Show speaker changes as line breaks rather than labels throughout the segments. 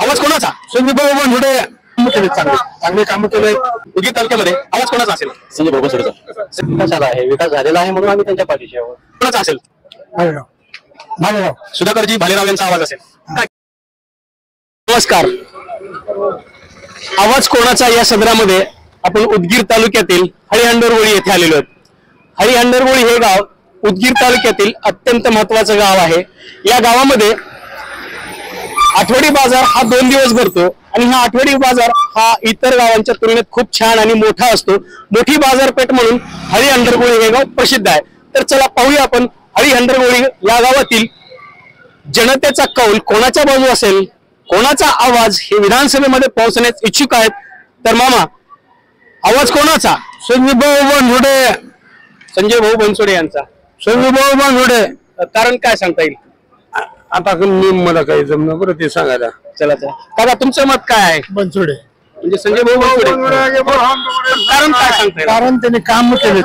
आवाज कोणाचा?
संजय भाऊ बनसोडे चांगले काम केले
उदगीर तालुक्यामध्ये आवाज कोणाचा असेल?
संजय भाऊ बनसोडेचा विकास आहे, विकास झालेला आहे म्हणून आम्ही त्यांच्या पाठीशी आहोत.
कोणाचा असेल?
भालेराव
सुधाकरजी भालेराव यांचा आवाज असेल. काय? नमस्कार. आवाज कोणाचा या सदरामध्ये आपण उदगीर तालुक्यातील हळीहंडरगोळी येथे आलेलो आहोत. हळीहंडरगोळी हे गाव उदगीर तालुक्यातील अत्यंत महत्वाचं गाव आहे. या गावामध्ये आठवडी बाजार हा 2 दिवस भरतो आणि हा आठवडी बाजार हा इतर गावांच्या तुलनेत खूप छान आणि मोठा असतो. मोठी बाजारपेठ म्हणून हळीहंडरगोळी हे गाव प्रसिद्ध आहे. तर चला पाहूया आपण हळीहंडरगोळी या गावातील जनतेचा कौल कोणाच्या बाजू असेल, कोणाचा आवाज हे विधानसभेमध्ये पोहोचण्यास इच्छुक आहेत. तर मामा, आवाज कोणाचा?
संजय भाऊ बनसोडे.
संजय भाऊ बनसोडे यांचा.
संजय भाऊ बनसोडे.
कारण काय सांगता येईल?
आता मला काही जमलं बरं ते सांगायला.
चला चला दादा, तुमचं मत काय आहे?
बनसोडे
म्हणजे संजय भाऊ बनसोडे. कारण काय सांगता येईल?
कारण त्यांनी काम केले,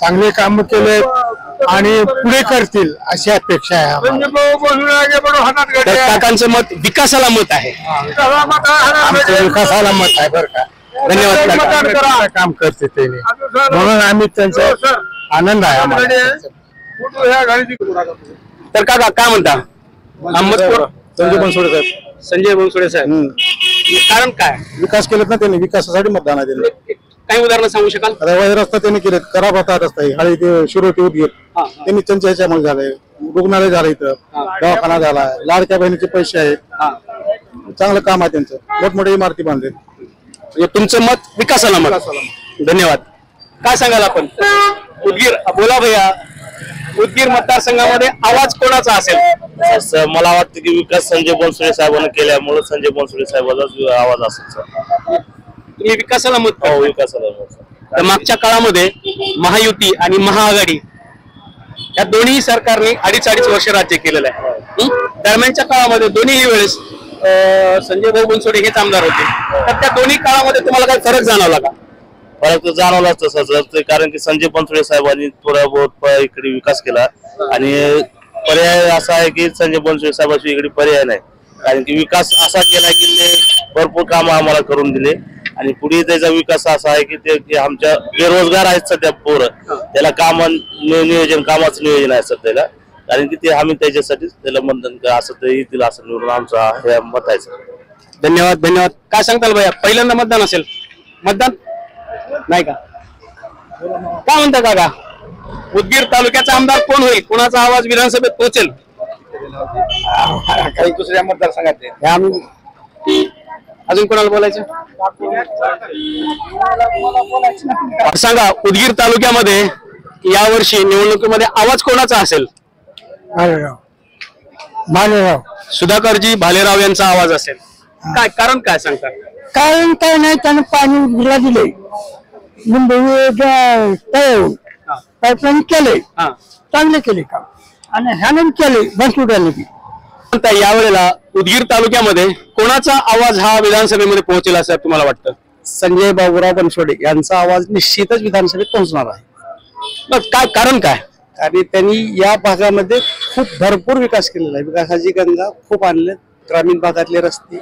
चांगले काम केले आणि पुढे करतील अशी अपेक्षा आहे आम्हाला.
तर काकांचं मत विकासाला मत आहे.
आमचं विकासाला मत आहे बरं का.
धन्यवाद.
काम करते त्यांनी म्हणून आम्ही त्यांचा आनंद आहे आम्हाला.
तर काका काय म्हणता? अहमदपूर
संजय बनसोडे साहेब.
संजय बनसोडे साहेब. कारण काय?
विकास केलेत ना त्यांनी, विकासासाठी मतदान आहे त्यांनी.
काही उदाहरण सांगू शकाल?
रस्ता त्यांनी केलेत, खराब होता रस्ता हळी ते शिरो ते उदगीर त्यांनी त्यांच्या ह्याच्यामुळे झालंय. रुग्णालय झालं इथं, दवाखाना झाला, लाडक्या बहिणीचे पैसे आहेत, चांगलं काम आहे त्यांचं. मोठमोठ्या इमारती बांधलेत.
म्हणजे तुमचं मत विकासाला मत. धन्यवाद. काय सांगाल आपण? उदगीर, बोला भैया, उदगीर मतदारसंघामध्ये आवाज कोणाचा असेल?
मला वाटतं की विकास संजय बनसोडे साहेबांनी केल्यामुळे संजय बनसोडे साहेबांचा आवाज असेल.
तुम्ही विकासाला मत?
हो, विकासाला मत.
तर मागच्या काळामध्ये महायुती आणि महाआघाडी या दोन्ही सरकारने 2.5 वर्ष राज्य केलेलं आहे. दरम्यानच्या काळामध्ये दोन्ही वेळेस संजय भाऊ बनसोडे हेच आमदार होते. तर त्या दोन्ही काळामध्ये तुम्हाला काही फरक जाणवला का?
फरक तर जाणवलाच तसंच, कारण की संजय बनसोडे साहेबांनी थोडा बहुत इकडे विकास केला आणि पर्याय असा आहे की संजय बनसोडे साहेबांची इकडे पर्याय नाही. कारण की विकास असा केला की ते भरपूर काम आम्हाला करून दिले आणि पुढे त्याचा विकास असा आहे की ते आमच्या बेरोजगार आहेत सध्या पोरं, त्याला कामाचं नियोजन आहे सध्याला. कारण की ते आम्ही त्याच्यासाठी त्याला मतदान असं ते येतील असं निवडून आमचा हे मत आहे.
धन्यवाद. धन्यवाद. काय सांगताल भैया, पहिल्यांदा मतदान असेल? मतदान नाही का? काय म्हणता काका, उदगीर तालुक्याचा आमदार कोण होईल? कोणाचा आवाज विधानसभेत पोहोचेल?
काही दुसऱ्या मतदारसंघात
अजून कोणाला बोलायचं? सांगा, उदगीर तालुक्यामध्ये यावर्षी निवडणुकीमध्ये आवाज कोणाचा असेल?
भालेराव.
सुधाकरजी भालेराव यांचा आवाज असेल. काय कारण काय सांगता?
कारण काय नाही, त्यानं पाणी उदगीरला दिले, पाईपलाईन केले, चांगले केले काम आणि ह्यानं केले बनसोड्याने बी.
यावेळेला उदगीर तालुक्यामध्ये कोणाचा आवाज हा विधानसभेमध्ये पोहोचेल असं तुम्हाला वाटतं?
संजय बाबूराव बनसोडे यांचा आवाज निश्चितच विधानसभेत पोहोचणार आहे.
मग काय कारण काय?
आणि त्यांनी या भागामध्ये खूप भरपूर विकास केलेला आहे. विकासाची गंगा खूप आणले. ग्रामीण भागातले रस्ते,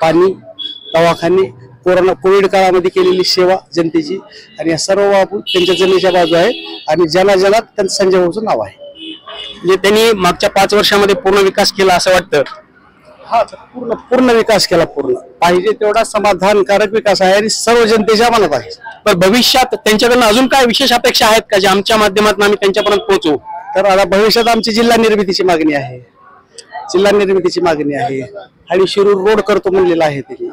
पाणी, दवाखाने, कोविड काळामध्ये केलेली सेवा जनतेची आणि या सर्व बाबू त्यांच्या जमिनीच्या बाजू आहे आणि जनाजनात त्यांचं संजय भाऊचं नाव आहे.
म्हणजे त्यांनी मागच्या 5 वर्षामध्ये पूर्ण विकास केला असं वाटतं?
हा, पूर्ण विकास केला. पूर्ण पाहिजे तेवढा समाधानकारक विकास आहे आणि सर्व जनतेच्या मनात आहे.
पण भविष्यात त्यांच्याकडनं अजून काय विशेष अपेक्षा आहेत का, जे आमच्या माध्यमातून आम्ही त्यांच्यापर्यंत पोहोचू?
तर आता भविष्यात आमची जिल्हा निर्मितीची मागणी आहे. आणि शिरूर रोड करतो म्हणलेला आहे, त्यांनी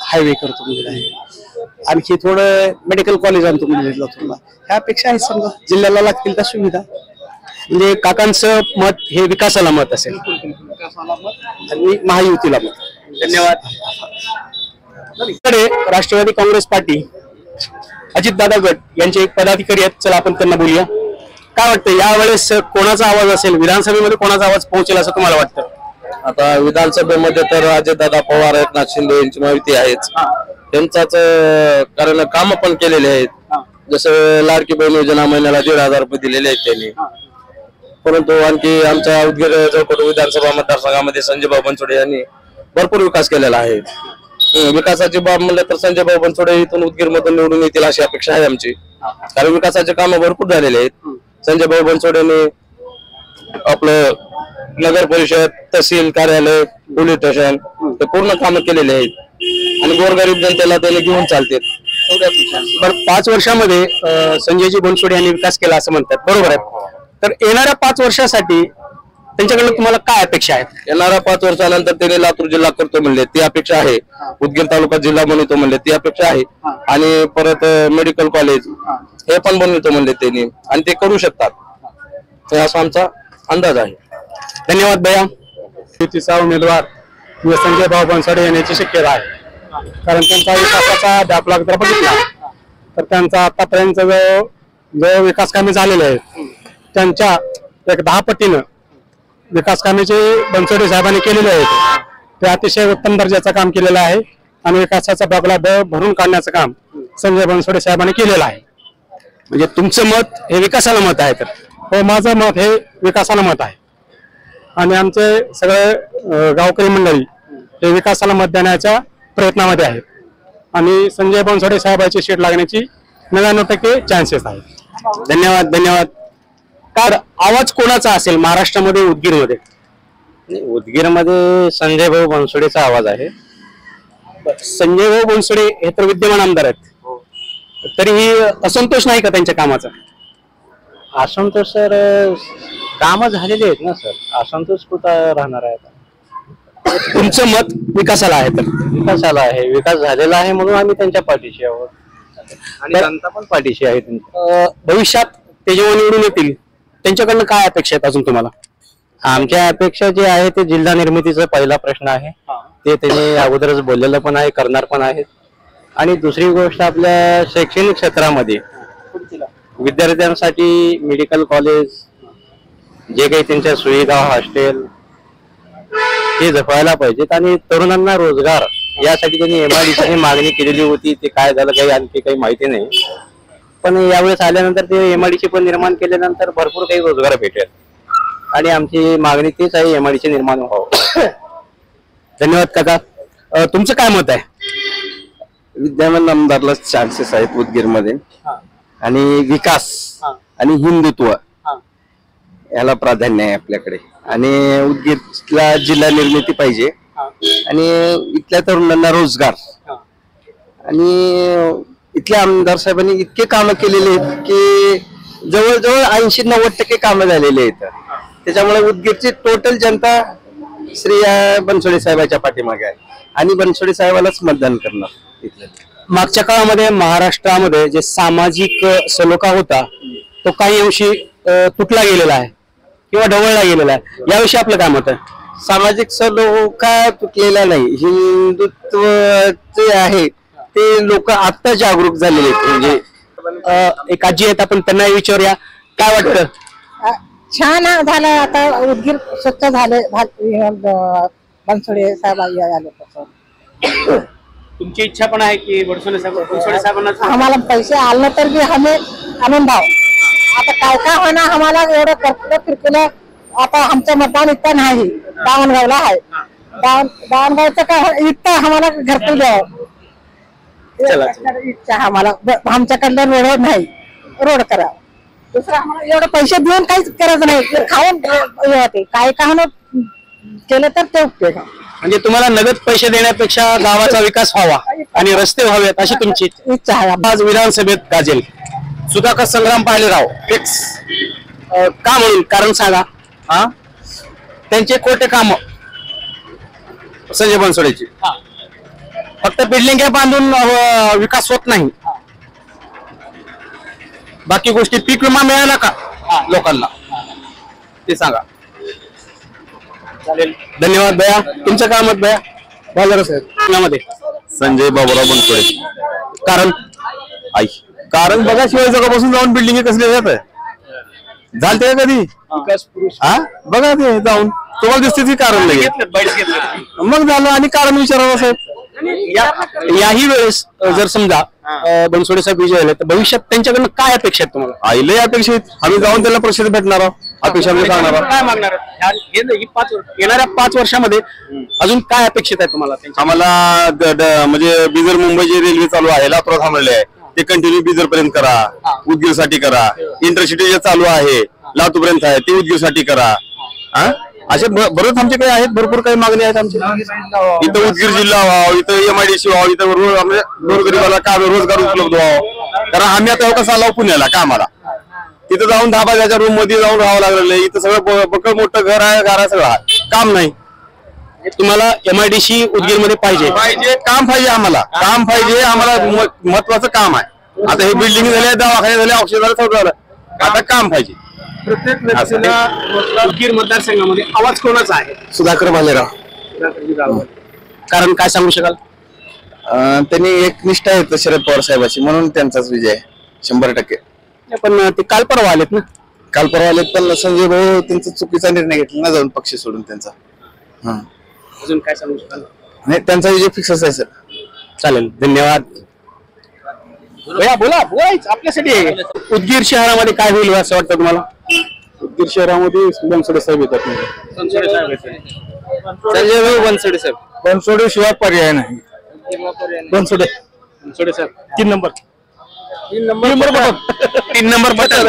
हायवे करतो म्हणलेला आहे. आणखी थोडं मेडिकल कॉलेज आणतो म्हणलेलं लातूरला. ह्या अपेक्षा आहेत. समजा जिल्ह्याला लागतील त्या सुविधा.
म्हणजे काकांचं मत हे विकासाला मत असेल
आणि महायुतीला मत.
धन्यवाद. राष्ट्रवादी काँग्रेस पार्टी अजितदादा गट यांचे एक पदाधिकारी आहेत. चला आपण त्यांना बोलूया. काय वाटतं यावेळेस कोणाचा आवाज असेल? विधानसभेमध्ये कोणाचा आवाज पोहोचेल असं तुम्हाला वाटतं?
आता विधानसभेमध्ये तर अजितदादा पवार आहेत, नाथ शिंदे यांची माहिती आहेच. त्यांचाच कारण काम पण केलेले आहेत. जसं लाडकी बहीण योजना महिन्याला 1,500 रुपये दिलेले आहेत त्यांनी. परंतु आणखी आमच्या उदगीर चौकट विधानसभा मतदारसंघामध्ये संजय भाऊ बनसोडे यांनी भरपूर विकास केलेला आहे. विकासाची बाब म्हणलं तर संजय भाऊ बनसोडे इथून उदगीर मधून निवडून येतील अशी अपेक्षा आहे आमची. कारण विकासाचे कामं भरपूर झालेले आहेत. संजय भाऊ बनसोडेने आपलं नगर परिषद, तहसील कार्यालय, पोलीस स्टेशन हे पूर्ण कामं केलेले आहेत आणि गोरगरीब जनतेला त्याने घेऊन चालते.
बरं, 5 वर्षामध्ये संजयजी बनसोडे यांनी विकास केला असं म्हणतात, बरोबर आहे. तर येणाऱ्या 5 वर्षासाठी त्यांच्याकडे तुम्हाला काय अपेक्षा आहेत?
येणाऱ्या 5 वर्षानंतर त्यांनी लातूर जिल्हा करतो म्हणले ती अपेक्षा आहे. उदगीर तालुका जिल्हा बनवतो म्हणले ती अपेक्षा आहे. आणि परत मेडिकल कॉलेज हे पण बनवतो म्हणले त्यांनी आणि ते करू शकतात, हे असा आमचा अंदाज आहे.
धन्यवाद भैया.
युतीचा उमेदवार संजय भाऊ बनसोडे येण्याची शक्यता आहे. कारण त्यांचा विकासाचा दाखला जर बघितला तर त्यांचा आतापर्यंत जो विकास कामे झालेले आहेत त्यांच्या 10 पटीनं विकास कामे जे बनसोडे साहेबांनी केलेले आहेत ते अतिशय उत्तम दर्जाचं काम केलेलं आहे आणि विकासाचा दाखला भरून काढण्याचं काम संजय बनसोडे साहेबांनी केलेलं आहे.
म्हणजे तुमचं मत हे विकासाला मत आहे? तर
हो, माझं मत हे विकासाला मत आहे आणि आमचे सगळे गावकरी मंडळी हे विकासाला मत देण्याच्या प्रयत्नामध्ये आहेत आणि संजय बनसोडे साहेबांची सीट लागण्याची 99% चान्सेस आहेत.
धन्यवाद धन्यवाद. तर आवाज कोणाचा असेल महाराष्ट्रामध्ये, उदगीरमध्ये?
उदगीरमध्ये संजय भाऊ बनसोडेचा आवाज आहे.
संजय भाऊ बनसोडे हे तर विद्यमान आमदार आहेत, तरीही असंतोष नाही का त्यांच्या कामाचा?
असंतोष सर, कामं झालेली आहेत ना सर, असंतोष कुठं राहणार आहे आता?
तुमचं मत विकासाला आहे? तर
विकासाला आहे, विकास झालेला आहे म्हणून आम्ही त्यांच्या पाठीशी आहोत आणि जनता पण पाठीशी आहे त्यांच्या.
भविष्यात ते जेव्हा निवडून येतील त्यांच्याकडनं काय अपेक्षा आहेत अजून तुम्हाला?
आमच्या अपेक्षा जे आहे ते जिल्हा निर्मितीचा पहिला प्रश्न आहे, ते त्यांनी अगोदरच बोललेलं पण आहे, करणार पण आहेत. आणि दुसरी गोष्ट, आपल्या शैक्षणिक क्षेत्रामध्ये विद्यार्थ्यांसाठी मेडिकल कॉलेज, जे काही त्यांच्या सुविधा, हॉस्टेल हे जपायला पाहिजेत आणि तरुणांना रोजगार यासाठी त्यांनी MIDC मागणी केलेली होती. ते काय झालं काही आणखी काही माहिती नाही, पण यावेळेस आल्यानंतर ते MIDC पण निर्माण केल्यानंतर भरपूर काही रोजगार भेटेल आणि आमची मागणी तीच आहे, MIDC निर्माण व्हावं.
धन्यवाद काका. तुमचं काय मत आहे?
विद्यमान आमदारला चान्सेस आहेत उदगीरमध्ये आणि विकास आणि हिंदुत्व याला प्राधान्य आहे आपल्याकडे आणि उदगीरला जिल्हा निर्मिती पाहिजे आणि इथल्या तरुणांना रोजगार आणि इथल्या आमदार साहेबांनी इतके कामं केलेले आहेत की जवळजवळ 80-90% कामं झालेली आहेत. त्याच्यामुळे उदगीरची टोटल जनता श्री बनसोडे साहेबांच्या पाठीमागे आहे आणि बनसोडे साहेबालाच मतदान करणार.
मागच्या काळामध्ये महाराष्ट्रामध्ये जे सामाजिक सलोखा होता तो काही अंशी तुटला गेलेला आहे किंवा ढवळला गेलेला आहे, याविषयी आपलं काय मत आहे?
सामाजिक सलोखा तुटलेला नाही, हिंदुत्व जे आहे ते लोक आता जागरूक झालेले आहेत. म्हणजे
एक आजी आहेत, आपण त्यांना विचारूया काय वाटतं.
छान झालं आता उदगीर स्वच्छ झाले बनसोडे साहेब आले.
तुमची इच्छा पण आहे की बनसोडे साहेबांना?
आम्हाला पैसे आले तर बी आम्ही आनंद आहोत. आता काय होणार आम्हाला एवढं किरकिरं. आता आमचं मतदान इतकं नाही, दावणगावला आहे. दावणगावचं काय इतकं आम्हाला घरकुल द्यावं इच्छा आम्हाला. आमच्याकडलं रोड नाही, रोड करा. दुसरं आम्हाला एवढं पैसे देऊन काहीच करायचं नाही, खाऊन होते काय केलं तर ते उपयोग.
म्हणजे तुम्हाला नगद पैसे देण्यापेक्षा गावाचा विकास व्हावा आणि रस्ते व्हावेत अशी तुमची
इच्छा आहे.
आज विधानसभेत गाजेल सुधाकर संग्राम पाहिलेराव फिक्स का म्हणून कारण सांगा.
त्यांचे खोटे काम संजय बनसोडेची
फक्त बिल्डिंग बांधून विकास होत नाही, बाकी गोष्टी. पीक विमा मिळाला का लोकांना ते सांगा. चालेल, धन्यवाद भैया. तुमचं काय मत भैया? बाजार साहेब
संजय बाबूराव बनसोडे.
कारण बघा, शिवाय जगापासून जाऊन बिल्डिंग कसले जात झालते का कधी? बघा ते जाऊन तुम्हाला दिसते ती कारण नाही मग झालं आणि कारण विचारावं साहेब. याही वेळेस जर समजा बनसोडे साहेब विजय झाले तर भविष्यात त्यांच्याकडनं काय अपेक्षा आहेत तुम्हाला?
आईले अपेक्षित आम्ही जाऊन त्याला प्रसिद्ध भेटणार आहोत.
अपेक्षा मी सांगणार आहे.
काय मागणार येणाऱ्या 5 वर्षामध्ये अजून काय अपेक्षित आहे तुम्हाला त्यांच्या?
आम्हाला म्हणजे बिदर मुंबई जे रेल्वे चालू आहे लातूर थांबलेले आहे ते कंटिन्यू बिदर पर्यंत करा, उदगीर साठी करा. इंटरसिटी जे चालू आहे लातूर पर्यंत आहे ते उदगीर साठी करा. असे बरेच आमचे काही आहेत, भरपूर काही मागणी आहेत आमची. इथं उदगीर जिल्हा व्हावं, इथं MIDC व्हावं, इथं गोरगरिबाला काम रोजगार उपलब्ध व्हावं. कारण आम्ही आता कसं आलो पुण्याला कामाला, तिथं जाऊन 10 बाजाच्या रूम मध्ये जाऊन राहावं लागलेलं आहे. इथं सगळं बकळ मोठं घर आहे, घरा सगळं काम नाही.
तुम्हाला MIDC उदगीर मध्ये पाहिजे
काम पाहिजे आम्हाला, काम पाहिजे आम्हाला, महत्वाचं काम आहे. आता हे बिल्डिंग झाले, दवाखाने झाले, औषध झालं, सगळं झालं, आता काम पाहिजे.
प्रत्येक व्यक्तीला उदगीर मतदारसंघामध्ये आवाज कोणाचा आहे?
सुधाकर भालेराव.
कारण काय सांगू शकाल?
त्यांनी एक निष्ठा आहे शरद पवार साहेबाची, म्हणून त्यांचाच विजय आहे 100%.
पण ते काल परवा आलेत ना.
काल परवा आले, पण संजय भाऊ त्यांचा चुकीचा निर्णय घेतला ना, जाऊन पक्ष सोडून त्यांचा.
अजून काय सांगू शकाल?
नाही, त्यांचा विजय फिक्सच आहे सर.
चालेल, धन्यवाद. बोला आपल्यासाठी उदगीर शहरामध्ये काय होईल असं वाटतं तुम्हाला?
उदगीर शहरामध्ये बनसोडे साहेब येतात.
संजय भाऊ बनसोडे साहेब.
बनसोडे शिवाय पर्याय नाही.
बनसोडे साहेब 3 नंबर 3 नंबर बटन.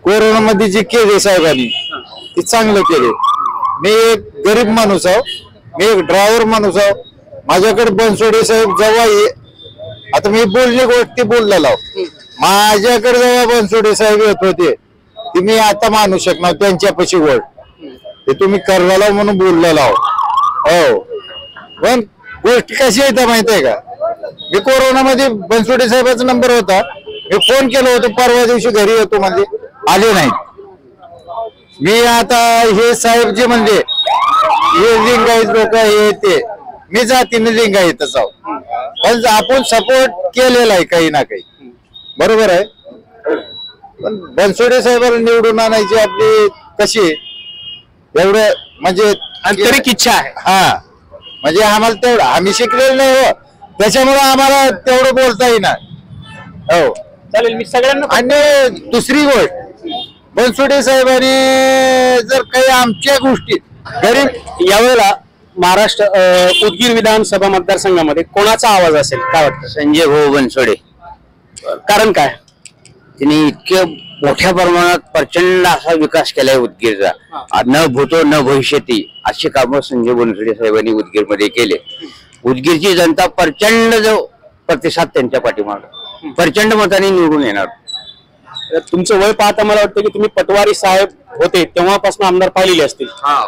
कोरोनामध्ये जे केले साहेबांनी ते चांगलं केले. मी एक गरीब माणूस आहो, मी एक ड्रायव्हर माणूस आहो. माझ्याकडे बनसोडे साहेब जेव्हा आता मी बोलली गोष्टी बोललेला आहो, माझ्याकडे जेव्हा बनसोडे साहेब येत होते ते मी आता मानू शकणार त्यांच्यापाशी गोड ते तुम्ही करलेला म्हणून बोललेला आहो. हो, पण गोष्टी कशी येतात माहिती आहे का? मी कोरोनामध्ये बनसोडे साहेबाचा नंबर होता, मी फोन केला होता, परवा दिवशी घरी येतो म्हणजे आले नाही. मी आता हे साहेब जे म्हणजे हे लिंगायत लोक हे ते, मी जातीने लिंगायतच आहो, पण आपण सपोर्ट केलेला आहे काही ना काही, बरोबर आहे. पण बनसोडे साहेबांना निवडून आणायची आपली कशी एवढं म्हणजे
आंतरिक इच्छा आहे.
हा, म्हणजे आम्हाला तेवढं आम्ही शिकलेलं नाही हो, त्याच्यामुळे आम्हाला तेवढं बोलता येईना. हो,
चालेल, मी सगळ्यांना.
आणि दुसरी गोष्ट, बनसोडे साहेबांनी जर काही आमच्या गोष्टी गरीब
यावेळेला महाराष्ट्र उदगीर विधानसभा मतदारसंघामध्ये कोणाचा आवाज असेल काय वाटतं?
संजय भाऊ बनसोडे.
कारण काय?
त्यांनी इतक्या मोठ्या प्रमाणात प्रचंड असा विकास केलाय उदगीरचा, न भूतो न भविष्यती अशी कामं संजय बनसोडे साहेबांनी उदगीरमध्ये केले. उदगीरची जनता प्रचंड जो प्रतिसाद त्यांच्या पाठीमागे प्रचंड मताने निवडून येणार.
तुमचं वय पाहता मला वाटतं की तुम्ही पटवारी साहेब होते तेव्हापासून आमदार पाहिलेले असतील,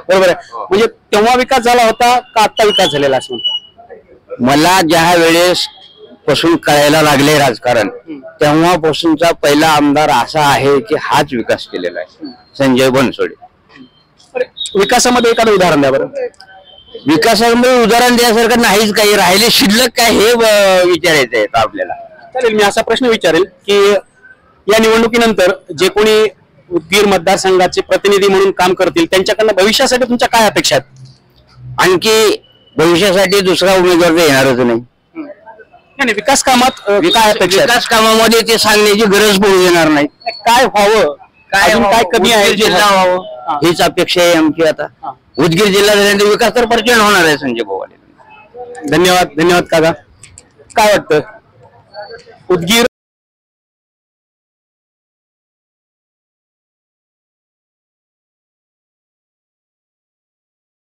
बरोबर आहे? म्हणजे तेव्हा विकास झाला होता का आता विकास झालेला असं म्हणतात?
मला ज्या वेळेस पासून कळायला लागले राजकारण, तेव्हापासूनचा पहिला आमदार असा आहे की हाच विकास केलेला आहे, संजय बनसोडे.
विकासामध्ये एखादं उदाहरण द्या बरं.
विकासामध्ये उदाहरण द्यासारखं नाहीच काही राहिले, शिल्लक काय हे विचारायचं आहे आपल्याला.
चालेल, मी असा प्रश्न विचारेल की या निवडणुकीनंतर जे कोणी उदगीर मतदारसंघाचे प्रतिनिधी म्हणून काम करतील त्यांच्याकडनं भविष्यासाठी तुमच्या काय अपेक्षा आहेत?
आणखी भविष्यासाठी दुसरा उमेदवार तर येणारच नाही.
नाही, विकास कामात काय अपेक्षा आहेत?
विकास कामामध्ये ते सांगण्याची गरज पडू देणार नाही.
काय व्हावं, अजून काय कमी आहे?
उदगीर जिल्हा व्हावं हीच अपेक्षा आहे आमची. आता उदगीर जिल्हा झाल्यानंतर विकास तर प्रचंड होणार आहे संजय भाऊ.
धन्यवाद काका. काय वाटतं उदगीर